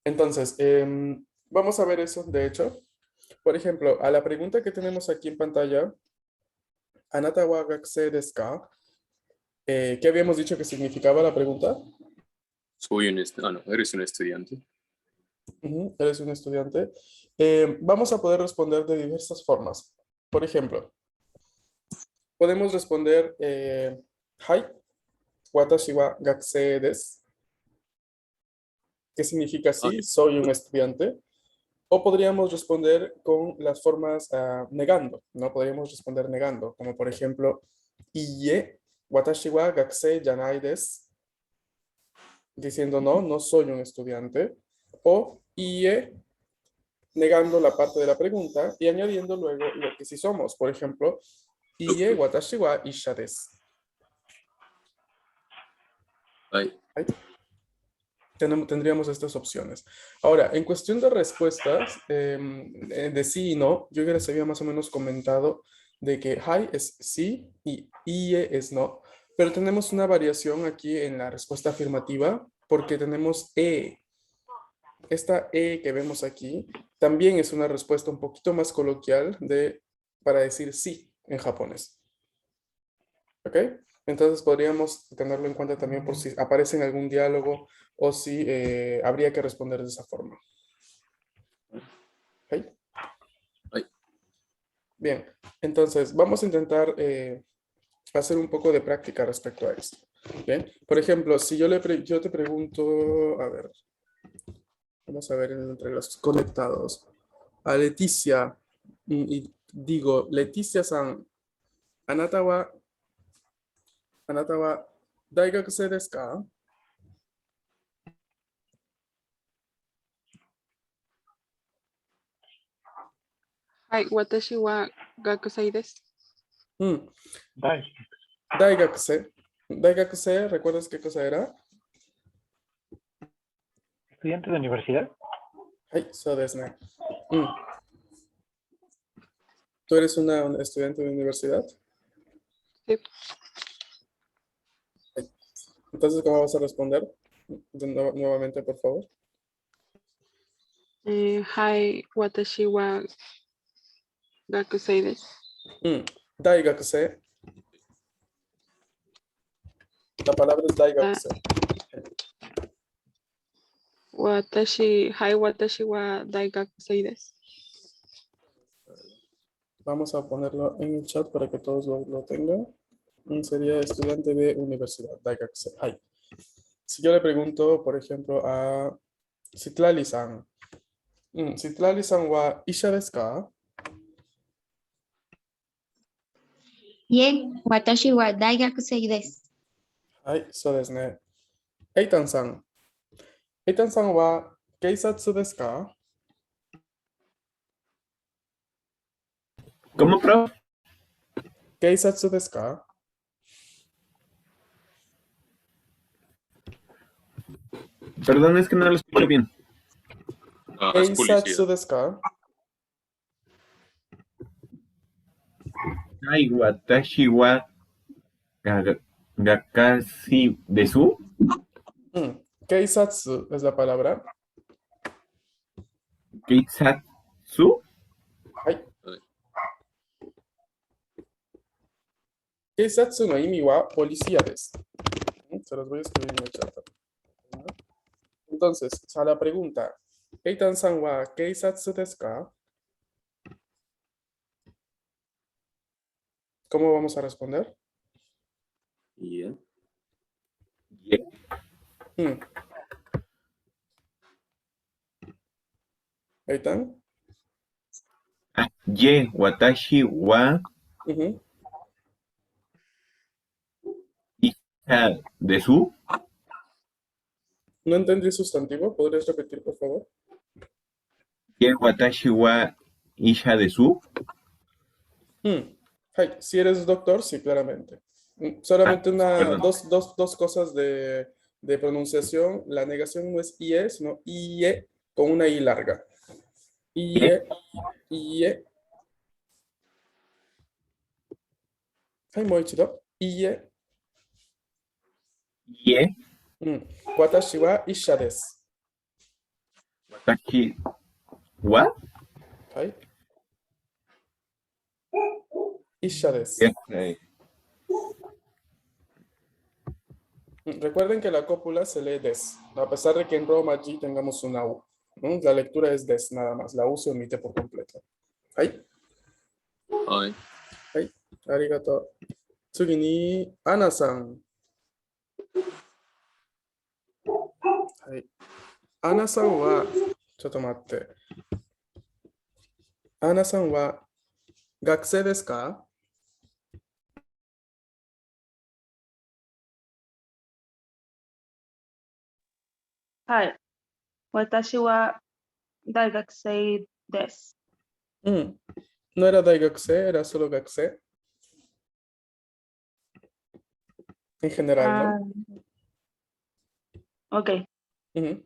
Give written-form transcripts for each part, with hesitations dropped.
Entonces, vamos a ver eso, de hecho. Por ejemplo, a la pregunta que tenemos aquí en pantalla, Anata wa学生 desu ka? ¿Qué habíamos dicho que significaba la pregunta? no, eres un estudiante. Ujú, eres un estudiante. Vamos a poder responder de diversas formas. Por ejemplo, podemos responder, Hai, watashi wa学生 desu. ¿Qué significa Ah, sí? Soy un estudiante. O podríamos responder con las formas negando, ¿no? Podríamos responder negando, como por ejemplo, iie, watashi wa gakusei janai desu, diciendo no, no soy un estudiante. O iie, negando la parte de la pregunta y añadiendo luego lo que sí somos. Por ejemplo, iie, watashi wa isha desu. ay, Ahí tendríamos estas opciones. Ahora, en cuestión de respuestas, de sí y no, yo ya les había más o menos comentado de que hi es sí y ie es no, pero tenemos una variación aquí en la respuesta afirmativa porque tenemos e. Esta e que vemos aquí también es una respuesta un poquito más coloquial para decir sí en japonés. ¿Ok? Entonces podríamos tenerlo en cuenta también por si aparece en algún diálogo o si habría que responder de esa forma. ¿Ok? ay, Bien, entonces vamos a intentar hacer un poco de práctica respecto a esto. Bien, por ejemplo, si yo te pregunto, a ver, vamos a ver entre los conectados, a Leticia, y digo, Leticia-san, anata wa daigakusei desu ka? はい、私は学生です。Mm, 大 Daigakusei. Daigakusei, ¿recuerdas qué cosa era? estudiante de universidad. Ay, so desu ne. ¿Tú eres una estudiante de universidad? Sí. Entonces, ¿cómo vas a responder? Nuevamente, por favor. はい、私は学生です。Daigakusei. La palabra es daigakusei. はい、私は大学生です。Vamos a ponerlo en el chat para que todos lo tengan. Sería estudiante de universidad, daigakusei. Ay. Si yo le pregunto, por ejemplo, a Citlali-san. Citlali-san wa isha desu ka? いえ、私は大学生です。はい、そうですね。Eitan-san. Eitan-san wa keisatsu desu ka? ¿Cómo, prof? Keisatsu desu ka? Perdón, es que no lo escucho bien. es Keisatsu policía. desu ka? Ai, watashi wa gakasi desu. Keisatsu es la palabra. Keisatsu. Ay. Ay. Keisatsu no imi wa policía desu. Se los voy a escribir en el chat. Entonces, a la pregunta, Eitan-san wa keisatsu desu ka? ¿Cómo vamos a responder? Bien. Ye. Hmm. Eitan. Ye, watashi wa Ujú. isha desu. No entendí el sustantivo. ¿Podrías repetir, por favor? Ye, watashi wa isha desu. Ay, si eres doctor, sí, claramente. Solamente Perdón. dos cosas de pronunciación. La negación no es IE, sino IE con una I larga. IE, IE. Ay, moichido. IE. Ye, Watashi wa isha desu. Watashi wa Hai. Isha desu. Yes. Recuerden que la cópula se lee des, a pesar de que en Roma allí tengamos una U. ¿No? La lectura es des nada más, la U se omite por completo. Hai. Hai. Hai. Arigato. Tsugi ni Ana-san. Hai. Ana-san wa, ちょっと待って。Ana-san wa 学生ですか？はい。私は大学生です。No era 大学生, era solo 学生. En general, ¿no? Ok. Ujú.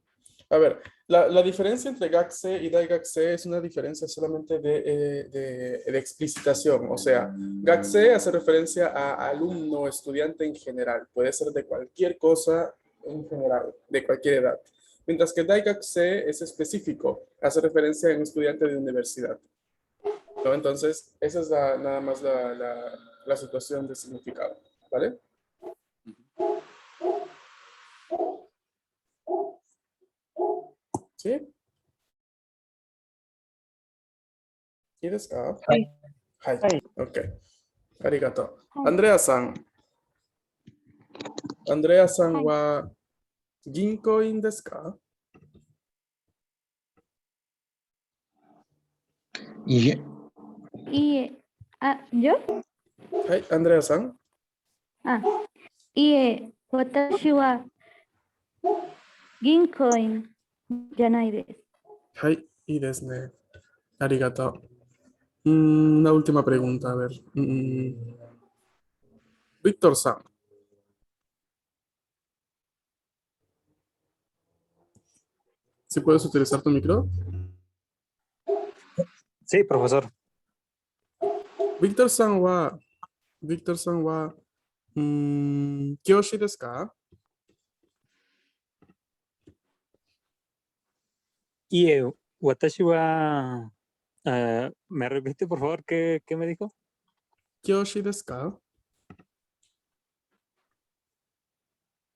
A ver, la diferencia entre Gakse y Daigakse es una diferencia solamente de explicitación. O sea, Gakse hace referencia a alumno, estudiante en general. Puede ser de cualquier cosa en general, de cualquier edad. Mientras que Daigakse es específico, hace referencia a un estudiante de universidad. ¿No? Entonces, esa es nada más la situación de significado. ¿Vale? ¿Sí? ¿Y desu ka? Sí. Hai. Ok. Arigato. Andrea-san. Andrea-san wa ginko-in desu ka? Y ¿yo? Hai, Andrea-san. いえ、私は銀行員じゃないです。Hai, y desu ne. Arigato. Una última pregunta, a ver. Víctor-san. ¿Sí puedes utilizar tu micro? Sí, profesor. Víctor-san wa kyoshi desu ka? Watashi wa... ¿me repite, por favor, qué me dijo? Kyoshi desu ka?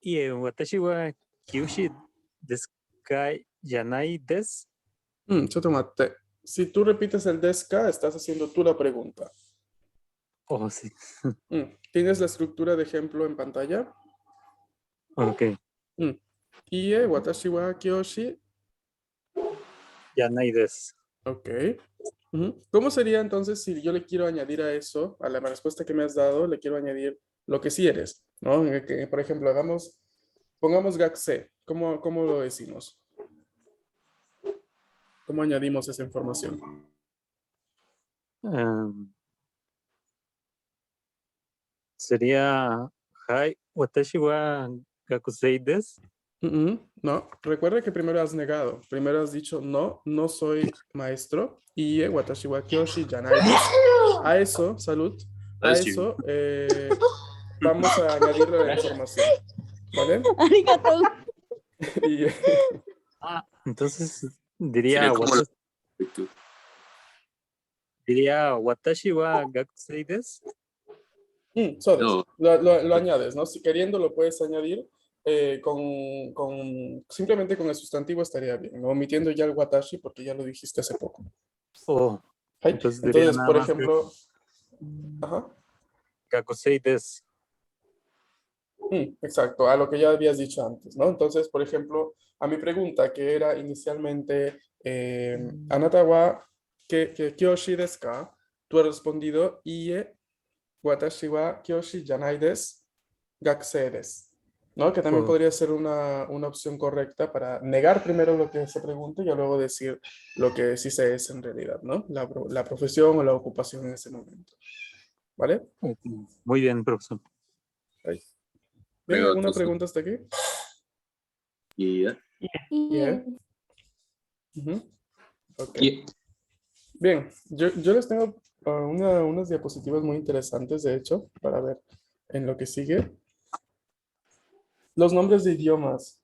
Watashi wa Kyushi desu ka yanai desu. ちょっと待って. Si tú repites el desu ka, estás haciendo tú la pregunta. Oh, sí. ¿Tienes la estructura de ejemplo en pantalla? Ok. Ie, watashi wa kyoshi. Yanai desu. Ok. ¿Cómo sería entonces si yo le quiero añadir a eso, a la respuesta que me has dado, le quiero añadir lo que sí eres? ¿No? Por ejemplo, pongamos gakse. ¿Cómo lo decimos? ¿Cómo añadimos esa información? Sería Hai, watashi wa gakusei desu. No, recuerda que primero has negado. Primero has dicho no soy maestro. Y watashi wa kyoshi janai desu. A eso, salud. A eso vamos a añadirle la información. ¿Vale? Arigato. Y, Entonces Sería como la- diría Watashi wa gakusei desu. so No. lo añades, ¿no? Si queriendo lo puedes añadir simplemente con el sustantivo estaría bien, ¿no? Omitiendo ya el watashi porque ya lo dijiste hace poco. Oh, ¿Sí? entonces diría Entonces, nada por más ejemplo, ajá. gakusei desu. Exacto, a lo que ya habías dicho antes, ¿no? Entonces, por ejemplo, a mi pregunta que era inicialmente, Anata wa kyoshi desu ka? Tú has respondido, Ie, watashi wa kyoshi janai desu, gakusei desu. ¿No? Que también podría ser una opción correcta para negar primero lo que se pregunta y luego decir lo que sí se es en realidad, ¿no? La profesión o la ocupación en ese momento. ¿Vale? Muy bien, profesor. ¿Bien? ¿Alguna Entonces, pregunta hasta aquí? yeah. Bien. Ok. Yeah. Bien, yo les tengo unas diapositivas muy interesantes, de hecho, para ver en lo que sigue. Los nombres de idiomas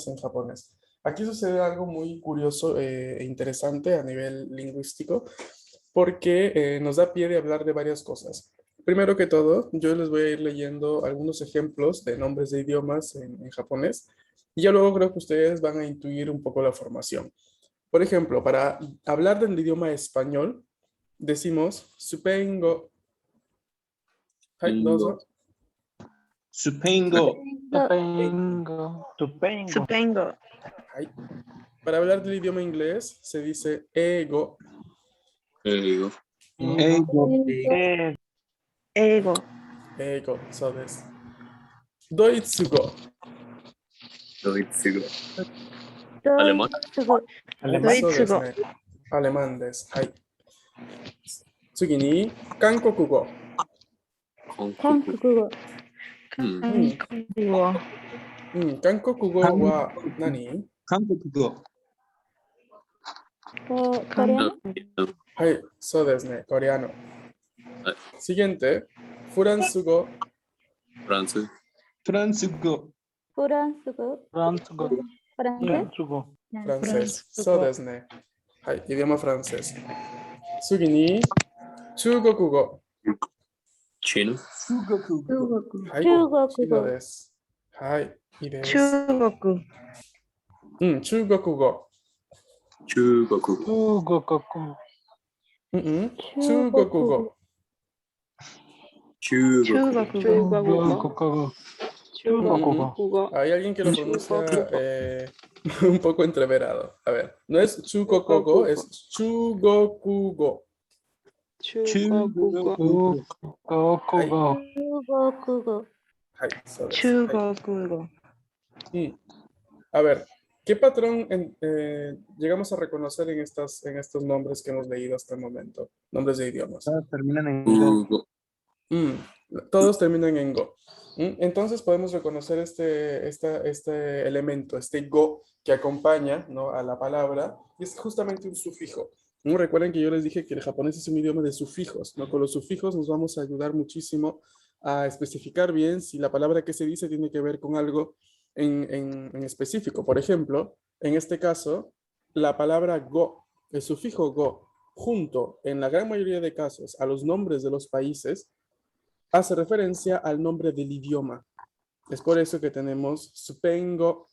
en japonés. Aquí sucede algo muy curioso e interesante a nivel lingüístico, porque nos da pie de hablar de varias cosas. Primero que todo, yo les voy a ir leyendo algunos ejemplos de nombres de idiomas en japonés, y ya luego creo que ustedes van a intuir un poco la formación. Por ejemplo, para hablar del idioma español, decimos supengo. Hai, Ingo. dozo. Supengo. Supengo. Supengo. Hai. Para hablar del idioma inglés, se dice ego. Eigo. Ego. Ego. Ego, so desu. Doitsugo. Doitsugo. Alemán. Doitsugo. Doitsugo. そうですね。アレマンです。はい。次に、韓国語。韓国。韓国語。Kankugo. 韓国語は何？韓国語。コリアン。はい、そうですね。コリアノ。Siguiente, フランス語。フランス。フランス語。フランス語。フランス語。フランス語。 francés. そうですね。はい、idioma francés。次に、中国語。チヌ。中国語。はい、中国チノ語。です。はい、いいです。中国。中国語。中国語。中国語。中国語。 중국어. 중국어. Hay alguien que lo pronuncia un poco entreverado. A ver, no es chugokugo, es chugokugo. 중국어. 中国語。 Hai, so desu. 중국어. A ver, ¿qué patrón llegamos a reconocer en estos nombres que hemos leído hasta el momento? Nombres de idiomas. Terminan en go. Go. Todos terminan en go. Entonces podemos reconocer este elemento, este go que acompaña, ¿no?, a la palabra, y es justamente un sufijo. ¿No? Recuerden que yo les dije que el japonés es un idioma de sufijos, ¿no? Con los sufijos nos vamos a ayudar muchísimo a especificar bien si la palabra que se dice tiene que ver con algo en específico. Por ejemplo, en este caso, la palabra go, el sufijo go, junto en la gran mayoría de casos a los nombres de los países, hace referencia al nombre del idioma. Es por eso que tenemos Supengo,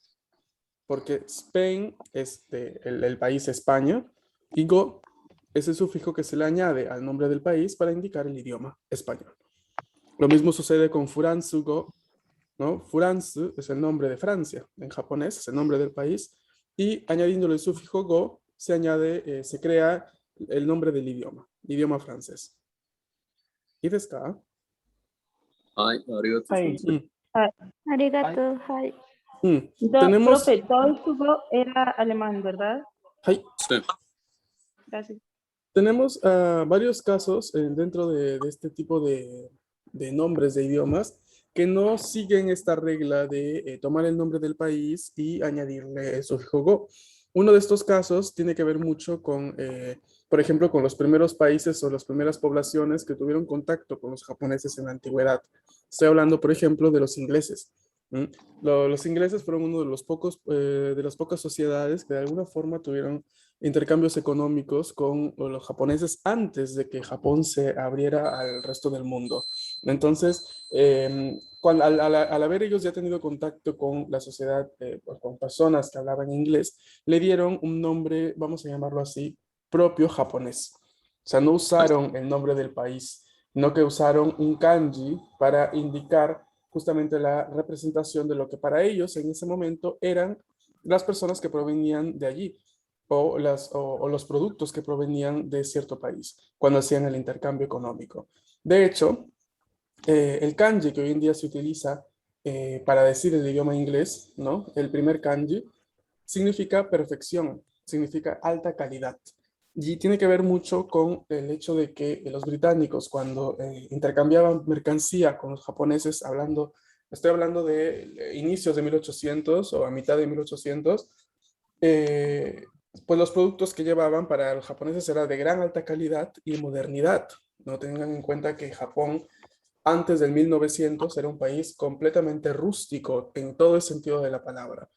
porque Spain es el país España, y Go es el sufijo que se le añade al nombre del país para indicar el idioma español. Lo mismo sucede con Furansugo, ¿no? Furansu es el nombre de Francia, en japonés es el nombre del país, y añadiéndole el sufijo Go se añade, se crea el nombre del idioma francés. ¿Y de acá? はい、ありがとうございます。ありがとう。はい。 Tenemos, Profe, Doitsugo era alemán, ¿verdad? はい, Sí. Gracias. tenemos varios casos dentro de este tipo de nombres de idiomas que no siguen esta regla de tomar el nombre del país y añadirle el sufijo go. Uno de estos casos tiene que ver mucho con, por ejemplo, con los primeros países o las primeras poblaciones que tuvieron contacto con los japoneses en la antigüedad. Estoy hablando, por ejemplo, de los ingleses. Los ingleses fueron uno de los pocos, de las pocas sociedades que de alguna forma tuvieron intercambios económicos con los japoneses antes de que Japón se abriera al resto del mundo. Entonces, al haber ellos ya tenido contacto con la sociedad, pues, con personas que hablaban inglés, le dieron un nombre, vamos a llamarlo así, propio japonés. O sea, no usaron el nombre del país, no que usaron un kanji para indicar justamente la representación de lo que para ellos en ese momento eran las personas que provenían de allí o los productos que provenían de cierto país cuando hacían el intercambio económico. De hecho, el kanji que hoy en día se utiliza para decir el idioma inglés, ¿no? El primer kanji significa perfección, significa alta calidad. Y tiene que ver mucho con el hecho de que los británicos, cuando intercambiaban mercancía con los japoneses, estoy hablando de inicios de 1800 o a mitad de 1800, pues los productos que llevaban para los japoneses eran de gran alta calidad y modernidad. No tengan en cuenta que Japón, antes del 1900, era un país completamente rústico en todo el sentido de la palabra.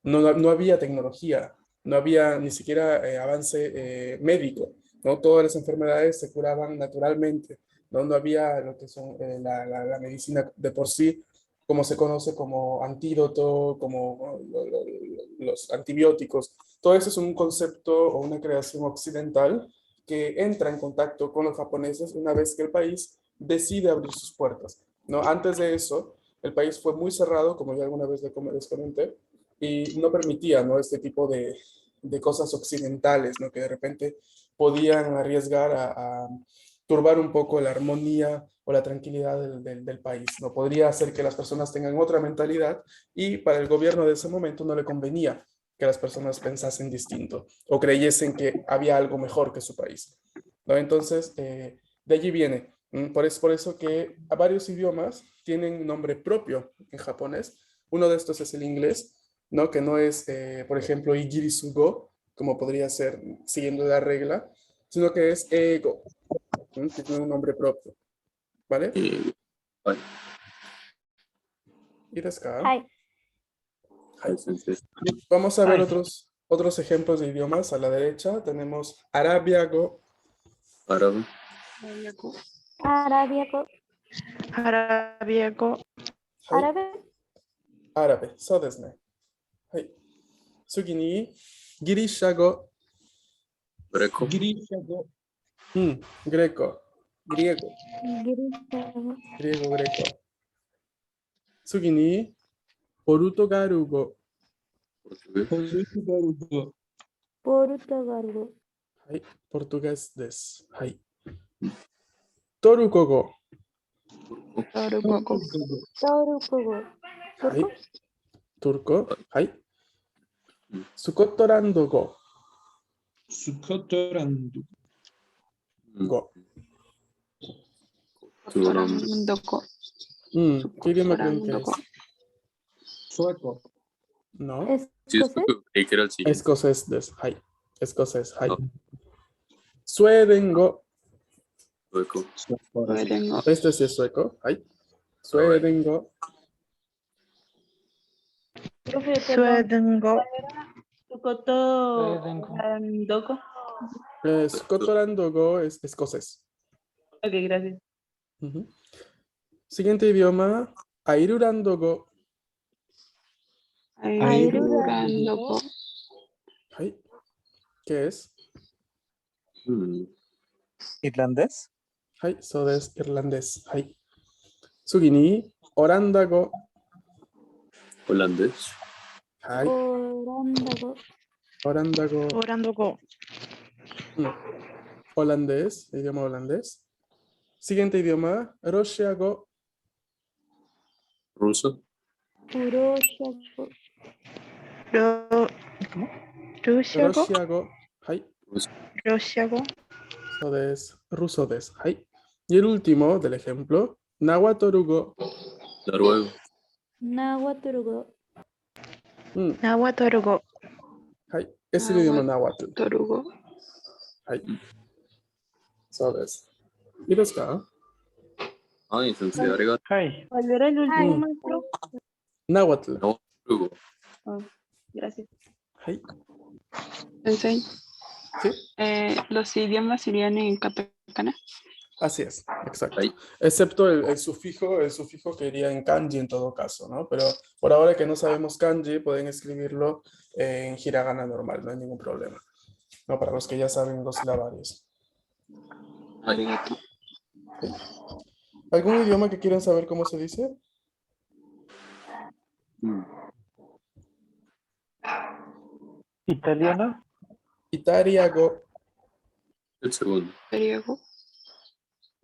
no había tecnología, no había ni siquiera avance médico, ¿no? Todas las enfermedades se curaban naturalmente, ¿no? No había lo que son la medicina de por sí, como se conoce como antídoto, como los antibióticos. Todo eso es un concepto o una creación occidental que entra en contacto con los japoneses una vez que el país decide abrir sus puertas, ¿no? Antes de eso, el país fue muy cerrado, como ya alguna vez les comenté, y no permitía, ¿no? Este tipo de cosas occidentales, ¿no? Que de repente podían arriesgar a turbar un poco la armonía o la tranquilidad del país, ¿no? Podría hacer que las personas tengan otra mentalidad y para el gobierno de ese momento no le convenía que las personas pensasen distinto o creyesen que había algo mejor que su país, ¿no? Entonces, de allí viene. Por eso que a varios idiomas tienen nombre propio en japonés. Uno de estos es el inglés, ¿no? Que no es, por ejemplo, igirisugo, como podría ser siguiendo la regla, sino que es ego, que tiene un nombre propio, ¿vale? はい。Y acá. はい。はい、先生。 Vamos a ver Ay. otros ejemplos de idiomas. A la derecha tenemos arabiago, アラブ、アラビア語。 Arábiaco. アラビárabe, そうですね。はい。次に、ギリシャ語、グレコ、 ギリシャ語。グレコ、グリエゴ、ギリシャ語。グリエゴ、グレコ。次に、ポルトガル語、ポルトガル、ポルトガル語。ポルトガル語。はい、ポルトガスです。はい。トルコ語、 Toruco. トルコ語。はい。トルコ、はい。スコットランド語、スコットランド。語。 Torandoco. ¿Qué idioma creen que es? Torandoco. Sueco. No, エス Sí, コ es セ creí que era el siguiente. escocés des. Hai. Escocés, hai. No. Suedengo. Sueco. Suedengo. Este sí es sueco. Hai. Suedengo. Profe, perdón. Suedengo. Tucoto Randoco. Scotorandogo es escocés. Ok, gracias. Ujú. Siguiente idioma, Airurandogo. Airurandoco. Hai. ¿Qué es? Mm, ¿Irlandés? Hai, so es irlandés. Hai. Sugini, Orandago. holandés. Hai. オランダ語。 Orandago. Orandoco. Holandés, idioma holandés. Siguiente idioma, Roshiago. Ruso. ウロシャ語。 Rusiago. Roshiago. Hai. Rusiago. So des, ruso des. Hai. Y el último del ejemplo, Nahuatorugo. Noruego. ナワトル語。 Nahuatorugo. Hai. Es el idioma náhuatl. Torugo. Hai. So des. ¿Y los ka? Ay, sensei, arigato. はい。 ¿Cuál era el último, Ay. maestro? Náhuatl. Noruego. Gracias. Hai. Sensei. Sí, Los idiomas irían en katakana. así es, exacto. Ahí. Excepto el sufijo que iría en kanji en todo caso, ¿no? Pero por ahora que no sabemos kanji, pueden escribirlo en hiragana normal, no hay ningún problema. No, para los que ya saben los silabarios. Arigato. ¿Algún idioma que quieran saber cómo se dice? Mm, ¿Italiano? Itariago. El segundo. Griego.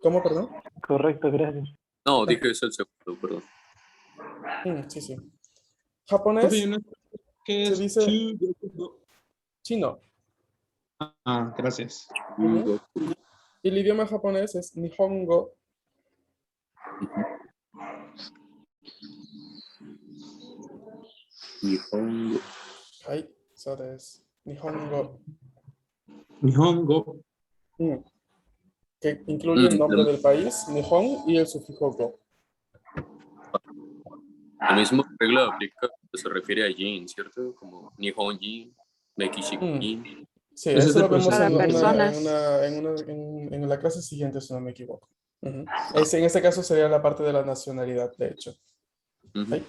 ¿Cómo, perdón? Correcto, gracias. No, dije es el segundo, perdón. Sí, sí. Japonés, Profe, ¿no? ¿Qué se es? dice- Chugoku. chino. Ah, gracias. Ujú. Y el idioma japonés es Nihongo. Nihongo. Hai, so des. Nihongo. Nihongo. Que incluye el nombre Mm, del país, Nihon, y el sufijo go. La misma regla aplica se refiere a yin, ¿cierto? Como Nihon yin, Mekishi yin. Sí, Ese es eso de lo vemos Para en, una, personas. en la clase siguiente, si no me equivoco. Ujú. En este caso sería la parte de la nacionalidad, de hecho. Ujú. Ahí.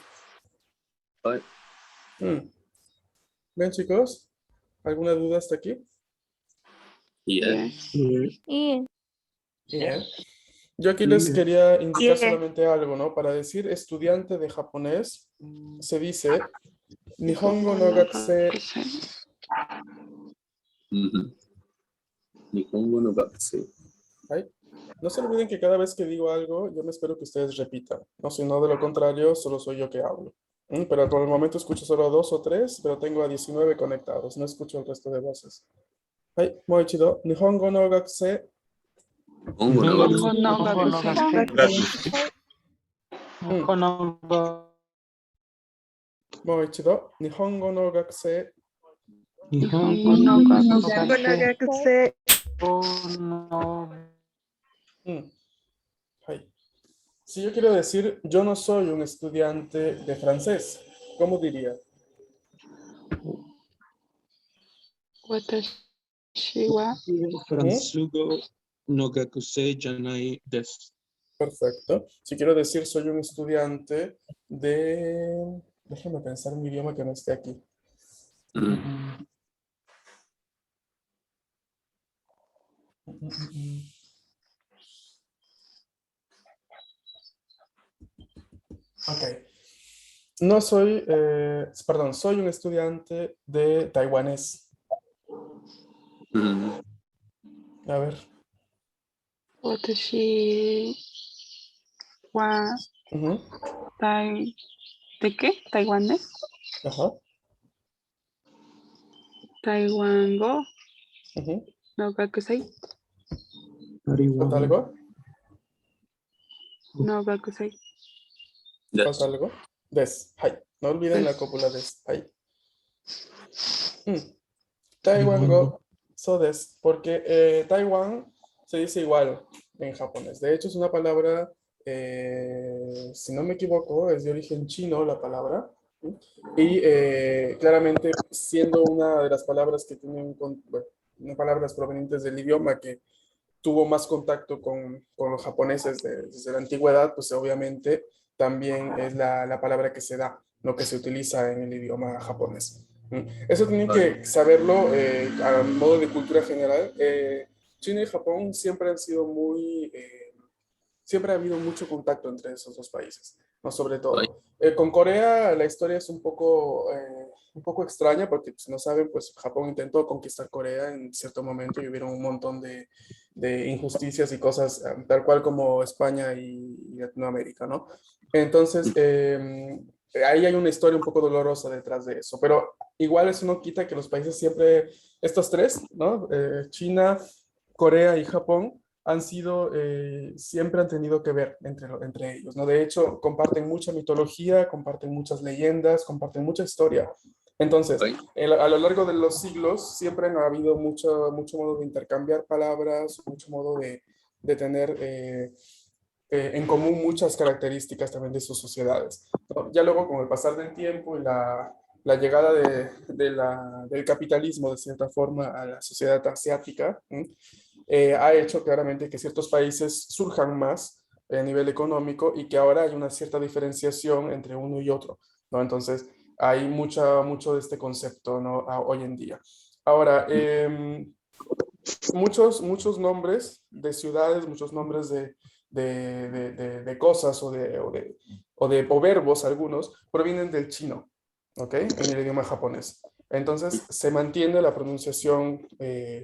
Ay, Mm. Bien, chicos, ¿alguna duda hasta aquí? yeah. Yes. Y Bien. Yo aquí les Bien. quería indicar Yeah. solamente algo, ¿no? Para decir estudiante de japonés, se dice Nihongo no Gakusei. Ujú. Nihongo no Gakusei. Ay, no se olviden que cada vez que digo algo, yo me espero que ustedes repitan, ¿no? Si no, de lo contrario, solo soy yo que hablo. Pero por el momento escucho solo 2 o 3, pero tengo a 19 conectados, no escucho el resto de voces. Ay, moichido, Nihongo no Gakusei. Nihongo no Nihongo Gakusei. no Gakusei. Moichido, Nihongo no Gakusei. Nihongo no Gakusei. Mm, ay. Si yo quiero decir, yo no soy un estudiante de francés, ¿cómo diría? Watashi wa Fransugo no Gakusei Janai desu. Perfecto. Si quiero decir, soy un estudiante de... Déjame pensar un idioma que no esté aquí. Ok. No soy, perdón, soy un estudiante de taiwanés. Ujú. A ver. Watashi wa Ujú, ¿De qué? ¿Taiwanés? ajá, Taiwango ujú. no Gakusei. ¿Falta algo? No Gakusei. ¿Falta Desu. algo? Des. Hai. No olviden la Des. cópula des. Hai. Taiwango so des. Porque Taiwán se dice igual en japonés. De hecho, es una palabra, si no me equivoco, es de origen chino la palabra. ¿Sí? Y claramente siendo una de las palabras que tienen, bueno, palabras provenientes del idioma que tuvo más contacto con los japoneses desde la antigüedad, pues obviamente también es la palabra que se da, lo que se utiliza en el idioma japonés. Eso tienen Ay, que saberlo a modo de cultura general. China y Japón siempre han sido muy, siempre ha habido mucho contacto entre esos dos países, ¿no? Sobre ay. todo. Con Corea la historia es un poco extraña porque, si no saben, pues Japón intentó conquistar Corea en cierto momento y hubieron un montón de injusticias y cosas tal cual como España y Latinoamérica, ¿no? Entonces, ahí hay una historia un poco dolorosa detrás de eso, pero igual eso no quita que los países siempre, estos tres, ¿no? China, Corea y Japón, han sido, siempre han tenido que ver entre ellos, ¿no? De hecho, comparten mucha mitología, comparten muchas leyendas, comparten mucha historia. Entonces, Ay. a lo largo de los siglos siempre ha habido mucho modo de intercambiar palabras, mucho modo de tener en común muchas características también de sus sociedades, ¿no? Ya luego, con el pasar del tiempo y la llegada del capitalismo, de cierta forma, a la sociedad asiática, ha hecho claramente que ciertos países surjan más a nivel económico y que ahora hay una cierta diferenciación entre uno y otro, ¿no? Entonces, hay mucho de este concepto, ¿no? Hoy en día. Ahora, muchos nombres de ciudades, muchos nombres de cosas o verbos, algunos, provienen del chino, ¿ok? En el idioma japonés. Entonces, se mantiene la pronunciación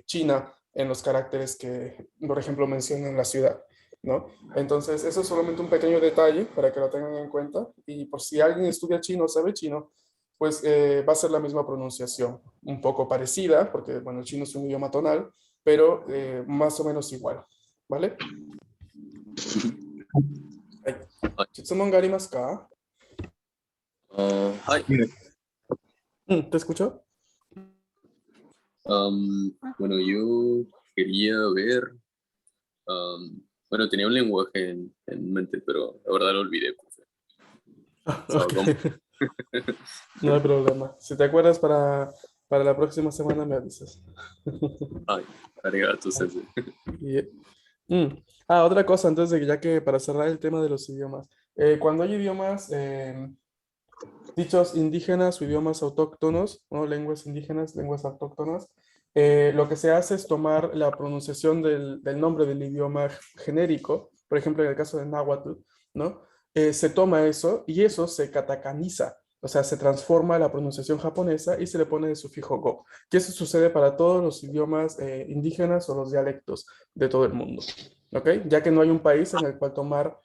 china en los caracteres que, por ejemplo, mencionan la ciudad, ¿no? Entonces, eso es solamente un pequeño detalle para que lo tengan en cuenta. Y por si alguien estudia chino, sabe chino, pues va a ser la misma pronunciación, un poco parecida, porque, bueno, el chino es un idioma tonal, pero más o menos igual, ¿vale? Ay. Ay. ¿質問がありますか? Ay. ¿Te escucho? Bueno, yo quería ver. Bueno, tenía un lenguaje en mente, pero la verdad lo olvidé, profe. So, Ok. No hay problema. Si te acuerdas para la próxima semana me avisas. Ay, arigato, sensei. Y, otra cosa, antes de que ya que para cerrar el tema de los idiomas. Cuando hay idiomas dichos indígenas o idiomas autóctonos, ¿no? Lenguas indígenas, lenguas autóctonas, lo que se hace es tomar la pronunciación del nombre del idioma genérico, por ejemplo, en el caso de náhuatl, ¿no? Se toma eso y eso se katakaniza, o sea, se transforma la pronunciación japonesa y se le pone el sufijo go, que eso sucede para todos los idiomas indígenas o los dialectos de todo el mundo, ¿ok? Ya que no hay un país en el cual tomar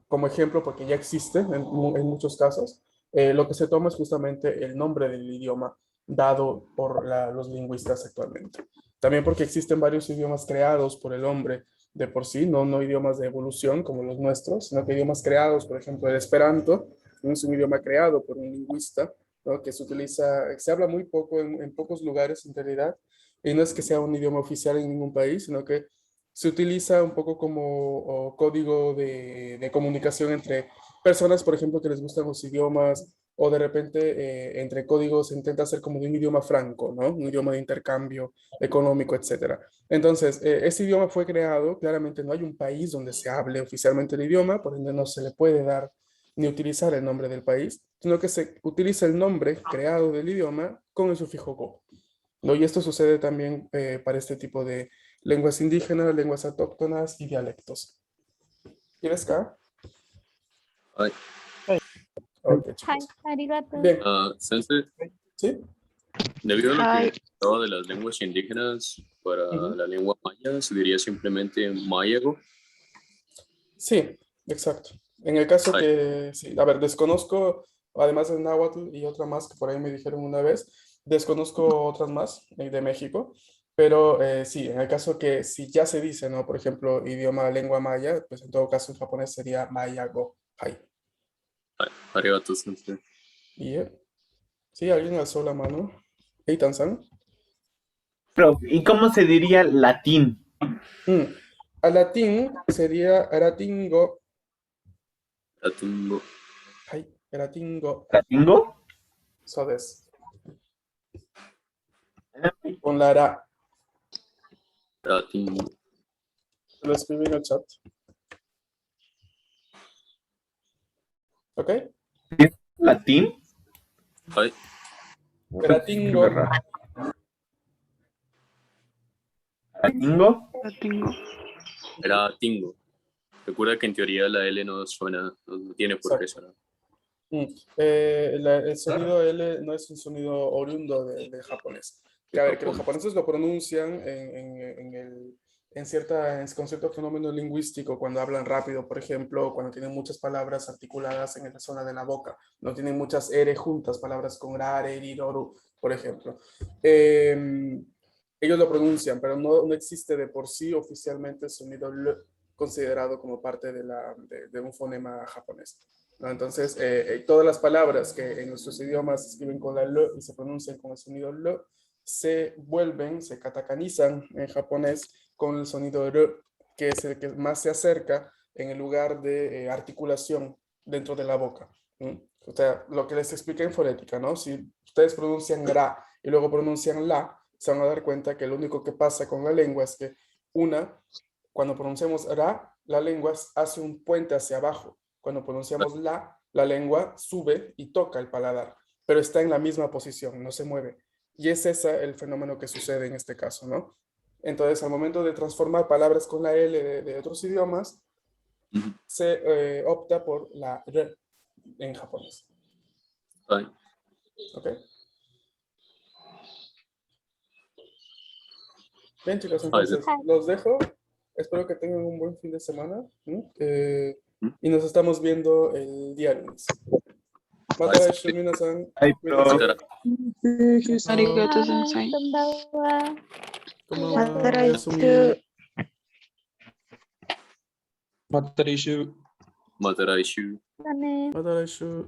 como ejemplo, porque ya existe en muchos casos, lo que se toma es justamente el nombre del idioma dado por los lingüistas actualmente. También porque existen varios idiomas creados por el hombre de por sí, no idiomas de evolución como los nuestros, sino que idiomas creados, por ejemplo, el esperanto, ¿no? Es un idioma creado por un lingüista, ¿no? Que se habla muy poco en pocos lugares en realidad, y no es que sea un idioma oficial en ningún país, sino que se utiliza un poco como código de comunicación entre personas, por ejemplo, que les gustan los idiomas, o de repente entre códigos se intenta hacer como de un idioma franco, ¿no? Un idioma de intercambio económico, etcétera. Entonces, ese idioma fue creado, claramente no hay un país donde se hable oficialmente el idioma, por ende no se le puede dar ni utilizar el nombre del país, sino que se utiliza el nombre creado del idioma con el sufijo go, ¿no? Y esto sucede también para este tipo de lenguas indígenas, lenguas autóctonas y dialectos. ¿Quieres acá? Ay, Ok, Hi, chicos. arigato. Bien, sensei, ¿sí? debido a lo Hi. que hablaba de las lenguas indígenas, para Ujú. la lengua maya se diría simplemente mayago. Sí, exacto. En el caso Ay, que, sí, a ver, desconozco, además de náhuatl y otra más que por ahí me dijeron una vez, desconozco otras más de México, pero sí, en el caso que si ya se dice, ¿no? Por ejemplo, idioma, lengua maya, pues en todo caso en japonés sería mayago, hai. arigato, sensei. Y sí, alguien alzó la mano. Eitan-san. Prof, ¿y cómo se diría latín? A latín sería ratingo, Ratingo, hai, ratingo, ¿Latingo? so des, con la ra. ratingo. Lo escribí en el chat. ¿Ok? ¿Latín? Ay, Ratingo. ¿Latingo? La tengo. ratingo. Recuerda que en teoría la L no suena, no tiene por qué Exacto. sonar. El sonido L no es un sonido oriundo del japonés. Que, a ver, que los japoneses lo pronuncian con cierto fenómeno lingüístico cuando hablan rápido, por ejemplo, cuando tienen muchas palabras articuladas en la zona de la boca. No tienen muchas R juntas, palabras con rare, riroru, por ejemplo. Ellos lo pronuncian, pero no existe de por sí oficialmente el sonido L considerado como parte de un fonema japonés, ¿no? Entonces, todas las palabras que en nuestros idiomas se escriben con la L y se pronuncian con el sonido L, se katakanizan en japonés con el sonido R, que es el que más se acerca en el lugar de articulación dentro de la boca, ¿no? O sea, lo que les expliqué en fonética, ¿no? Si ustedes pronuncian ra y luego pronuncian la, se van a dar cuenta que lo único que pasa con la lengua es que cuando pronunciamos ra, la lengua hace un puente hacia abajo. Cuando pronunciamos la lengua sube y toca el paladar, pero está en la misma posición, no se mueve. Y es ese el fenómeno que sucede en este caso, ¿no? Entonces, al momento de transformar palabras con la L de otros idiomas, se opta por la R en japonés. Ay, ¿Ok? Bien, chicos, entonces los dejo. Espero que tengan un buen fin de semana. Y nos estamos viendo el día lunes. Mataraishu, minasan. Ay, Cuídense. prof. Arigato, sensei. Konbanwa. Konbanwa. Matarishu. mataraishu. Dane. Mataraishu.